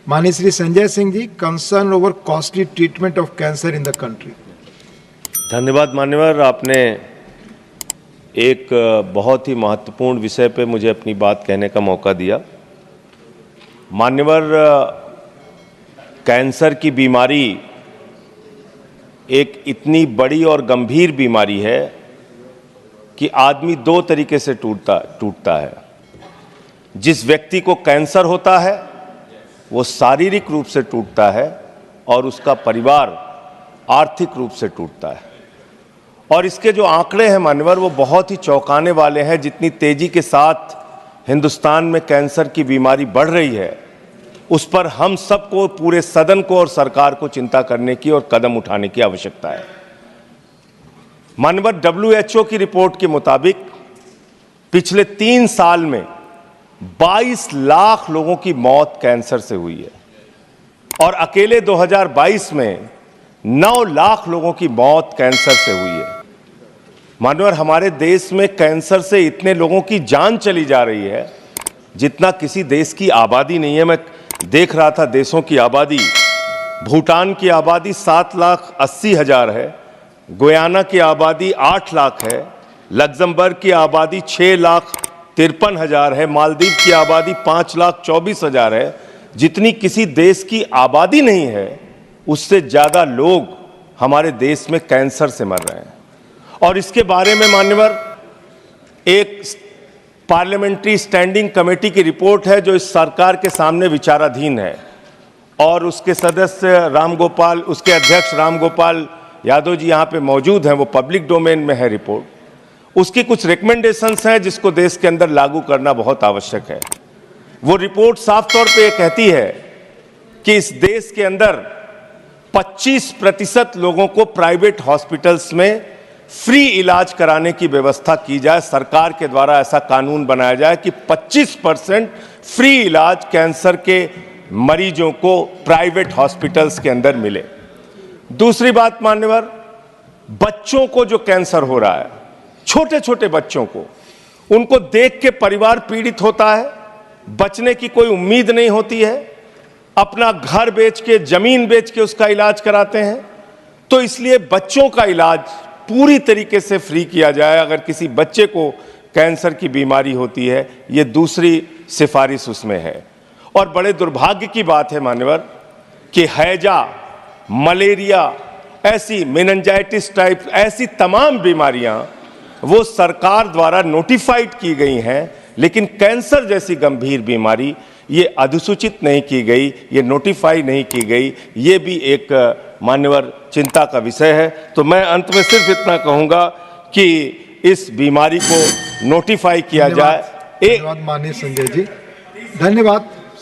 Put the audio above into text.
माननीय Shri Sanjay Singh ji, concern over costly treatment of cancer in the country. धन्यवाद मान्यवर, आपने एक बहुत ही महत्वपूर्ण विषय पे मुझे अपनी बात कहने का मौका दिया। मान्यवर, कैंसर की बीमारी एक इतनी बड़ी और गंभीर बीमारी है कि आदमी दो तरीके से टूटता है। जिस व्यक्ति को कैंसर होता है वो शारीरिक रूप से टूटता है और उसका परिवार आर्थिक रूप से टूटता है। और इसके जो आंकड़े हैं मान्यवर, वो बहुत ही चौंकाने वाले हैं। जितनी तेजी के साथ हिंदुस्तान में कैंसर की बीमारी बढ़ रही है, उस पर हम सबको, पूरे सदन को और सरकार को चिंता करने की और कदम उठाने की आवश्यकता है। मान्यवर, WHO की रिपोर्ट के मुताबिक पिछले 3 साल में 22 लाख लोगों की मौत कैंसर से हुई है और अकेले 2022 में 9 लाख लोगों की मौत कैंसर से हुई है। मान्यवर, हमारे देश में कैंसर से इतने लोगों की जान चली जा रही है जितना किसी देश की आबादी नहीं है। मैं देख रहा था देशों की आबादी, भूटान की आबादी 7,80,000 है, गुयाना की आबादी 8 लाख है, लग्जमबर्ग की आबादी 6,53,000 है, मालदीव की आबादी 5,24,000 है। जितनी किसी देश की आबादी नहीं है, उससे ज़्यादा लोग हमारे देश में कैंसर से मर रहे हैं। और इसके बारे में मान्यवर, एक पार्लियामेंट्री स्टैंडिंग कमेटी की रिपोर्ट है जो इस सरकार के सामने विचाराधीन है और उसके सदस्य रामगोपाल, उसके अध्यक्ष रामगोपाल यादव जी यहाँ पे मौजूद हैं। वो पब्लिक डोमेन में है रिपोर्ट। उसकी कुछ रिकमेंडेशंस हैं जिसको देश के अंदर लागू करना बहुत आवश्यक है। वो रिपोर्ट साफ तौर पे ये कहती है कि इस देश के अंदर 25% लोगों को प्राइवेट हॉस्पिटल्स में फ्री इलाज कराने की व्यवस्था की जाए। सरकार के द्वारा ऐसा कानून बनाया जाए कि 25% फ्री इलाज कैंसर के मरीजों को प्राइवेट हॉस्पिटल्स के अंदर मिले। दूसरी बात मान्यवर, बच्चों को जो कैंसर हो रहा है, छोटे छोटे बच्चों को, उनको देख के परिवार पीड़ित होता है, बचने की कोई उम्मीद नहीं होती है, अपना घर बेच के, जमीन बेच के उसका इलाज कराते हैं। तो इसलिए बच्चों का इलाज पूरी तरीके से फ्री किया जाए। अगर किसी बच्चे को कैंसर की बीमारी होती है, ये दूसरी सिफारिश उसमें है। और बड़े दुर्भाग्य की बात है मान्यवर कि हैजा, मलेरिया, ऐसी मेनिंजाइटिस टाइप ऐसी तमाम बीमारियां वो सरकार द्वारा नोटिफाइड की गई हैं, लेकिन कैंसर जैसी गंभीर बीमारी ये अधिसूचित नहीं की गई, ये नोटिफाई नहीं की गई। ये भी एक मान्यवर चिंता का विषय है। तो मैं अंत में सिर्फ इतना कहूंगा कि इस बीमारी को नोटिफाई किया जाए। धन्यवाद माननीय संजय जी, धन्यवाद।